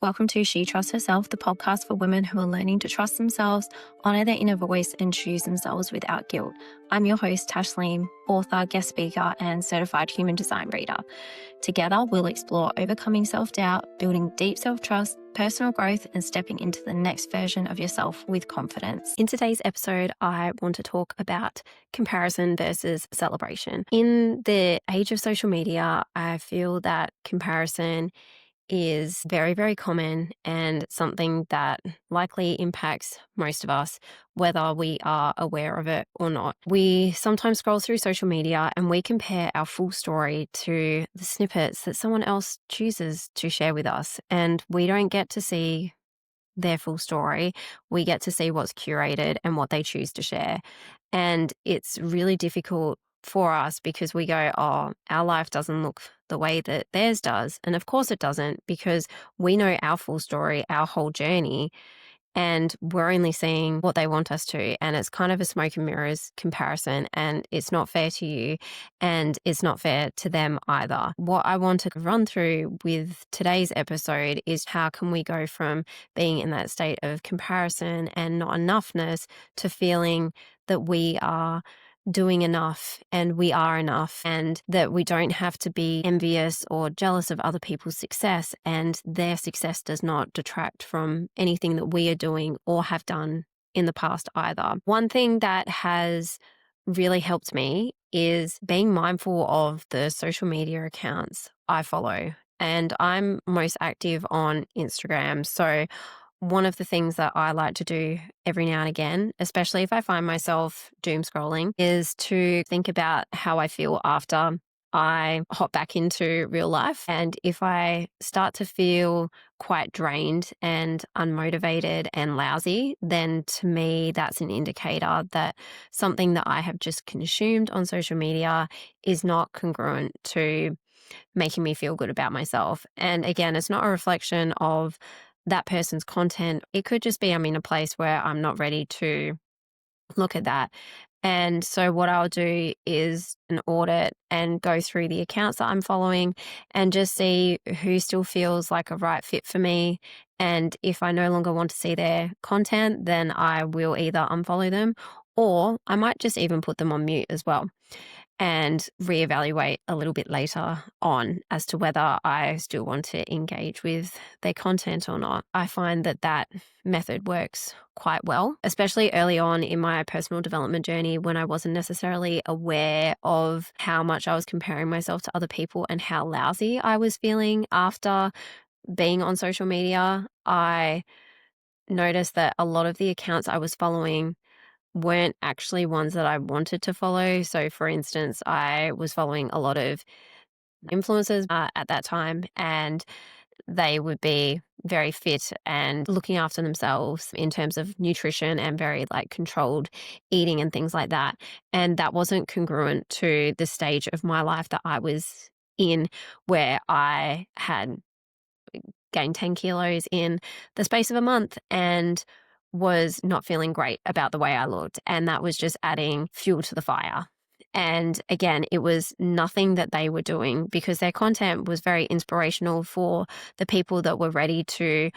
Welcome to She Trusts Herself, the podcast for women who are learning to trust themselves, honor their inner voice, and choose themselves without guilt. I'm your host, Tashleem, author, guest speaker, and certified human design reader. Together, we'll explore overcoming self-doubt, building deep self-trust, personal growth, and stepping into the next version of yourself with confidence. In today's episode, I want to talk about comparison versus celebration. In the age of social media, I feel that comparison is very, very common and something that likely impacts most of us, whether we are aware of it or not. We sometimes scroll through social media and we compare our full story to the snippets that someone else chooses to share with us, and we don't get to see their full story. We get to see what's curated and what they choose to share. And it's really difficult for us because we go, oh, our life doesn't look the way that theirs does. And of course it doesn't, because we know our full story, our whole journey, and we're only seeing what they want us to. And it's kind of a smoke and mirrors comparison, and it's not fair to you and it's not fair to them either. What I want to run through with today's episode is how can we go from being in that state of comparison and not enoughness to feeling that we are doing enough and we are enough, and that we don't have to be envious or jealous of other people's success, and their success does not detract from anything that we are doing or have done in the past either. One thing that has really helped me is being mindful of the social media accounts I follow. And I'm most active on Instagram. So one of the things that I like to do every now and again, especially if I find myself doom scrolling, is to think about how I feel after I hop back into real life. And if I start to feel quite drained and unmotivated and lousy, then to me, that's an indicator that something that I have just consumed on social media is not congruent to making me feel good about myself. And again, it's not a reflection of that person's content. It could just be I'm in a place where I'm not ready to look at that. And so what I'll do is an audit and go through the accounts that I'm following and just see who still feels like a right fit for me. And if I no longer want to see their content, then I will either unfollow them, or I might just even put them on mute as well and reevaluate a little bit later on as to whether I still want to engage with their content or not. I find that that method works quite well, especially early on in my personal development journey when I wasn't necessarily aware of how much I was comparing myself to other people and how lousy I was feeling after being on social media. I noticed that a lot of the accounts I was following weren't actually ones that I wanted to follow. So, for instance, I was following a lot of influencers at that time, and they would be very fit and looking after themselves in terms of nutrition and very like controlled eating and things like that. And that wasn't congruent to the stage of my life that I was in, where I had gained 10 kilos in the space of a month and was not feeling great about the way I looked. And that was just adding fuel to the fire. And again, it was nothing that they were doing, because their content was very inspirational for the people that were ready to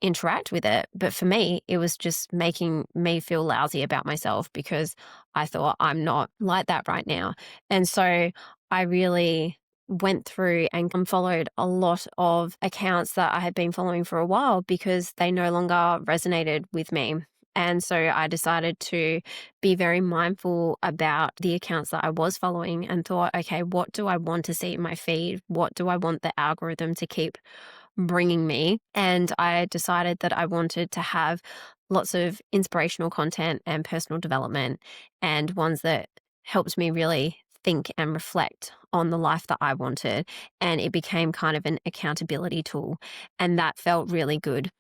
interact with it. But for me, it was just making me feel lousy about myself because I thought I'm not like that right now. And so I really went through and unfollowed a lot of accounts that I had been following for a while because they no longer resonated with me. And so I decided to be very mindful about the accounts that I was following and thought, okay, what do I want to see in my feed? What do I want the algorithm to keep bringing me? And I decided that I wanted to have lots of inspirational content and personal development, and ones that helped me really think and reflect on the life that I wanted. And it became kind of an accountability tool. And that felt really good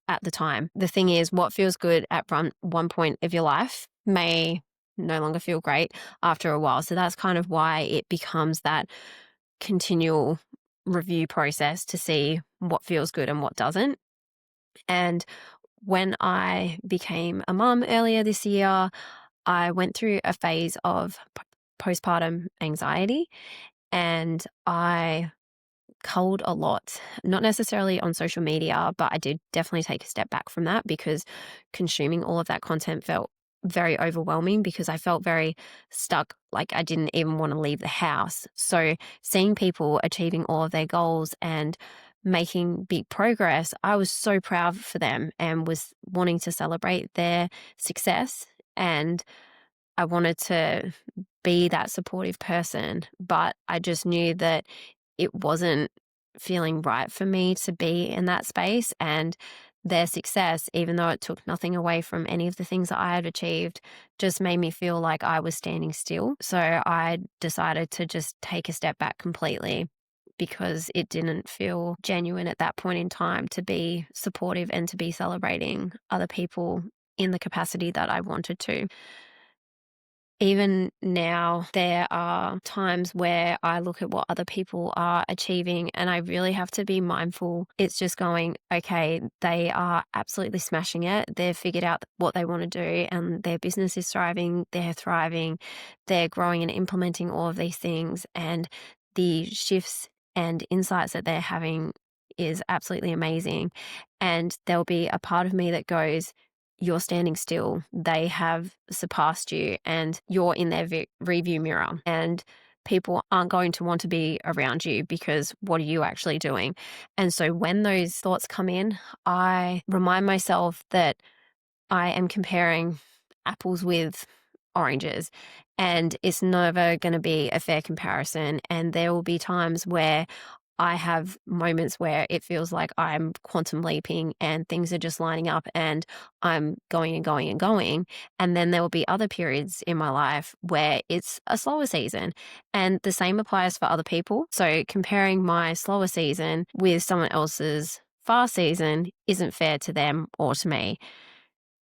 at the time. The thing is, what feels good at one point of your life may no longer feel great after a while. So that's kind of why it becomes that continual review process to see what feels good and what doesn't. And when I became a mum earlier this year, I went through a phase of postpartum anxiety, and I culled a lot, not necessarily on social media, but I did definitely take a step back from that because consuming all of that content felt very overwhelming because I felt very stuck. Like I didn't even want to leave the house. So seeing people achieving all of their goals and making big progress, I was so proud for them and was wanting to celebrate their success. And I wanted to be that supportive person, but I just knew that it wasn't feeling right for me to be in that space. And their success, even though it took nothing away from any of the things that I had achieved, just made me feel like I was standing still. So I decided to just take a step back completely because it didn't feel genuine at that point in time to be supportive and to be celebrating other people in the capacity that I wanted to. Even now, there are times where I look at what other people are achieving and I really have to be mindful. It's just going, okay, they are absolutely smashing it. They've figured out what they want to do and their business is thriving. They're thriving. They're growing and implementing all of these things. And the shifts and insights that they're having is absolutely amazing. And there'll be a part of me that goes, you're standing still. They have surpassed you and you're in their review mirror, and people aren't going to want to be around you because what are you actually doing? And so when those thoughts come in, I remind myself that I am comparing apples with oranges, and it's never going to be a fair comparison. And there will be times where I have moments where it feels like I'm quantum leaping and things are just lining up and I'm going and going and going. And then there will be other periods in my life where it's a slower season. And the same applies for other people. So comparing my slower season with someone else's fast season isn't fair to them or to me.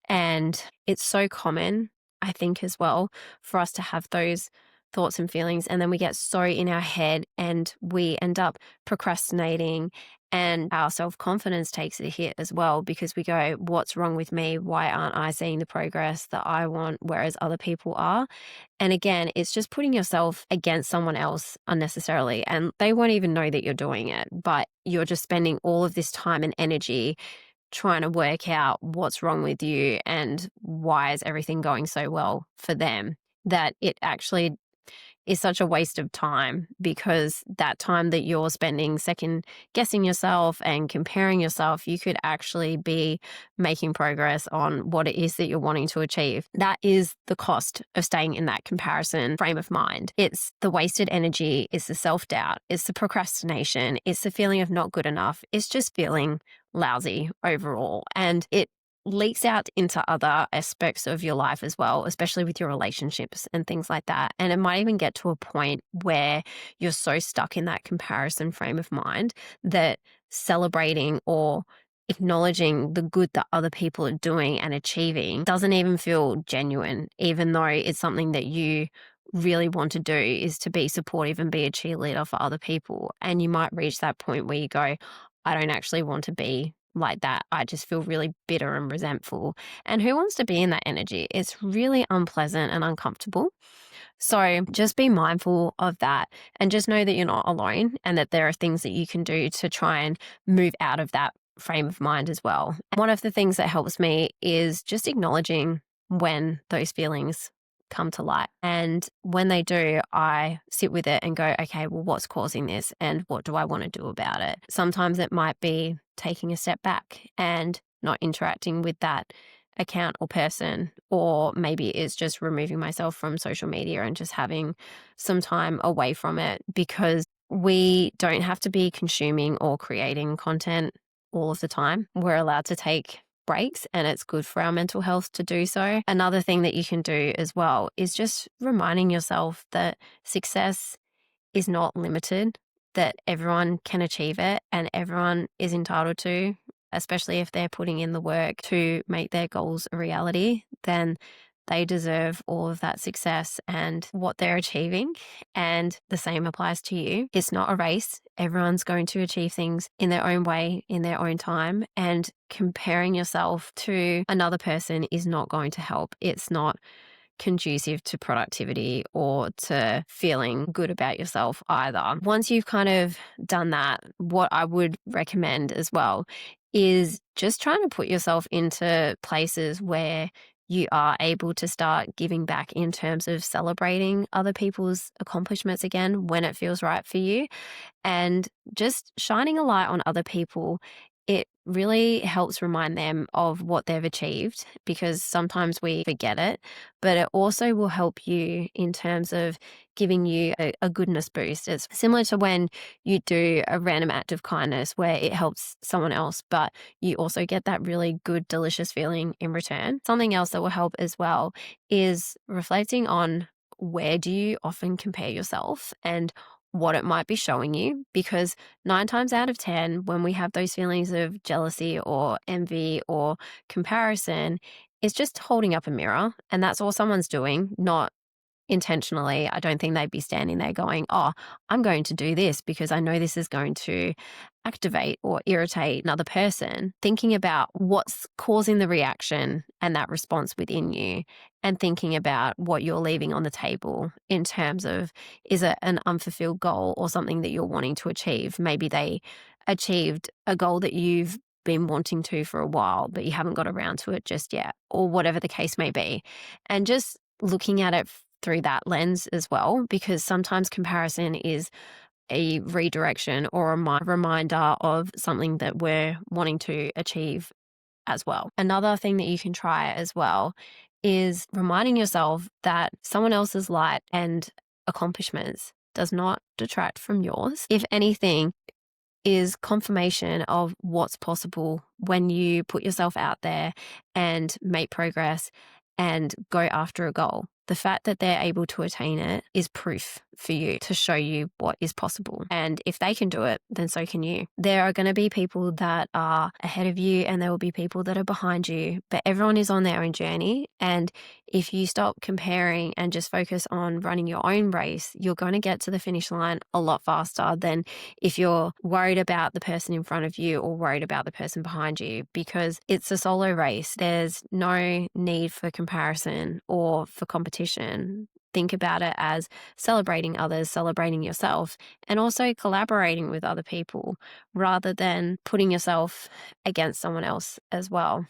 And it's so common, I think, as well, for us to have those thoughts and feelings. And then we get so in our head and we end up procrastinating, and our self-confidence takes a hit as well because we go, what's wrong with me? Why aren't I seeing the progress that I want, whereas other people are? And again, it's just putting yourself against someone else unnecessarily. And they won't even know that you're doing it, but you're just spending all of this time and energy trying to work out what's wrong with you and why is everything going so well for them, that it actually is such a waste of time, because that time that you're spending second guessing yourself and comparing yourself, you could actually be making progress on what it is that you're wanting to achieve. That is the cost of staying in that comparison frame of mind. It's the wasted energy, it's the self-doubt, it's the procrastination, it's the feeling of not good enough. It's just feeling lousy overall. And it leaks out into other aspects of your life as well, especially with your relationships and things like that. And it might even get to a point where you're so stuck in that comparison frame of mind that celebrating or acknowledging the good that other people are doing and achieving doesn't even feel genuine, even though it's something that you really want to do, is to be supportive and be a cheerleader for other people. And you might reach that point where you go, I don't actually want to be like that. I just feel really bitter and resentful. And who wants to be in that energy? It's really unpleasant and uncomfortable. So just be mindful of that and just know that you're not alone and that there are things that you can do to try and move out of that frame of mind as well. And one of the things that helps me is just acknowledging when those feelings come to light. And when they do, I sit with it and go, okay, well, what's causing this and what do I want to do about it? Sometimes it might be taking a step back and not interacting with that account or person, or maybe it's just removing myself from social media and just having some time away from it, because we don't have to be consuming or creating content all of the time. We're allowed to take breaks, and it's good for our mental health to do so. Another thing that you can do as well is just reminding yourself that success is not limited, that everyone can achieve it and everyone is entitled to, especially if they're putting in the work to make their goals a reality, then they deserve all of that success and what they're achieving. And the same applies to you. It's not a race. Everyone's going to achieve things in their own way, in their own time. And comparing yourself to another person is not going to help. It's not conducive to productivity or to feeling good about yourself either. Once you've kind of done that, what I would recommend as well is just trying to put yourself into places where you are able to start giving back in terms of celebrating other people's accomplishments again when it feels right for you. And just shining a light on other people, it really helps remind them of what they've achieved, because sometimes we forget it, but it also will help you in terms of giving you a goodness boost. It's similar to when you do a random act of kindness where it helps someone else, but you also get that really good, delicious feeling in return. Something else that will help as well is reflecting on where do you often compare yourself and what it might be showing you, because 9 times out of 10, when we have those feelings of jealousy or envy or comparison, it's just holding up a mirror, and that's all someone's doing, not intentionally. I don't think they'd be standing there going, oh, I'm going to do this because I know this is going to activate or irritate another person. Thinking about what's causing the reaction and that response within you, and thinking about what you're leaving on the table in terms of, is it an unfulfilled goal or something that you're wanting to achieve? Maybe they achieved a goal that you've been wanting to for a while, but you haven't got around to it just yet, or whatever the case may be. And just looking at it through that lens as well, because sometimes comparison is a redirection or a reminder of something that we're wanting to achieve as well. Another thing that you can try as well is reminding yourself that someone else's light and accomplishments does not detract from yours. If anything, is confirmation of what's possible when you put yourself out there and make progress and go after a goal. The fact that they're able to attain it is proof for you to show you what is possible. And if they can do it, then so can you. There are going to be people that are ahead of you and there will be people that are behind you, but everyone is on their own journey. And if you stop comparing and just focus on running your own race, you're going to get to the finish line a lot faster than if you're worried about the person in front of you or worried about the person behind you, because it's a solo race. There's no need for comparison or for competition. Think about it as celebrating others, celebrating yourself, and also collaborating with other people rather than putting yourself against someone else as well.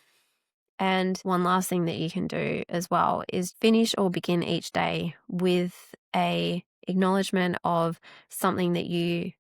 And one last thing that you can do as well is finish or begin each day with a acknowledgement of something that you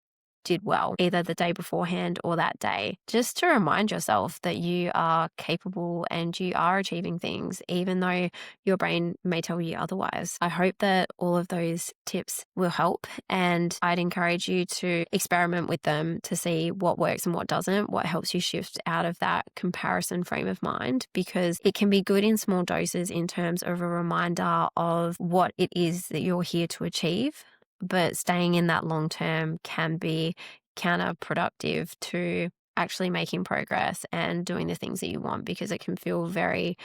did well, either the day beforehand or that day, just to remind yourself that you are capable and you are achieving things, even though your brain may tell you otherwise. I hope that all of those tips will help, and I'd encourage you to experiment with them to see what works and what doesn't, what helps you shift out of that comparison frame of mind, because it can be good in small doses in terms of a reminder of what it is that you're here to achieve. But staying in that long term can be counterproductive to actually making progress and doing the things that you want, because it can feel very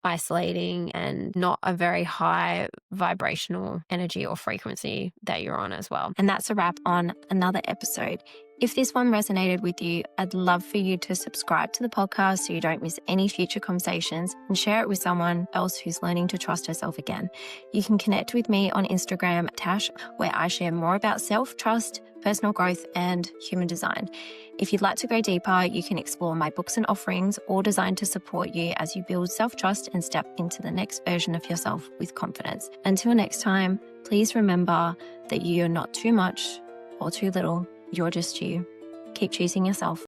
isolating and not a very high vibrational energy or frequency that you're on as well. And that's a wrap on another episode. If this one resonated with you, I'd love for you to subscribe to the podcast so you don't miss any future conversations, and share it with someone else who's learning to trust herself again. You can connect with me on Instagram, Tash, where I share more about self-trust, personal growth, and human design. If you'd like to go deeper, you can explore my books and offerings, all designed to support you as you build self-trust and step into the next version of yourself with confidence. Until next time, please remember that you are not too much or too little. You're just you. Keep choosing yourself.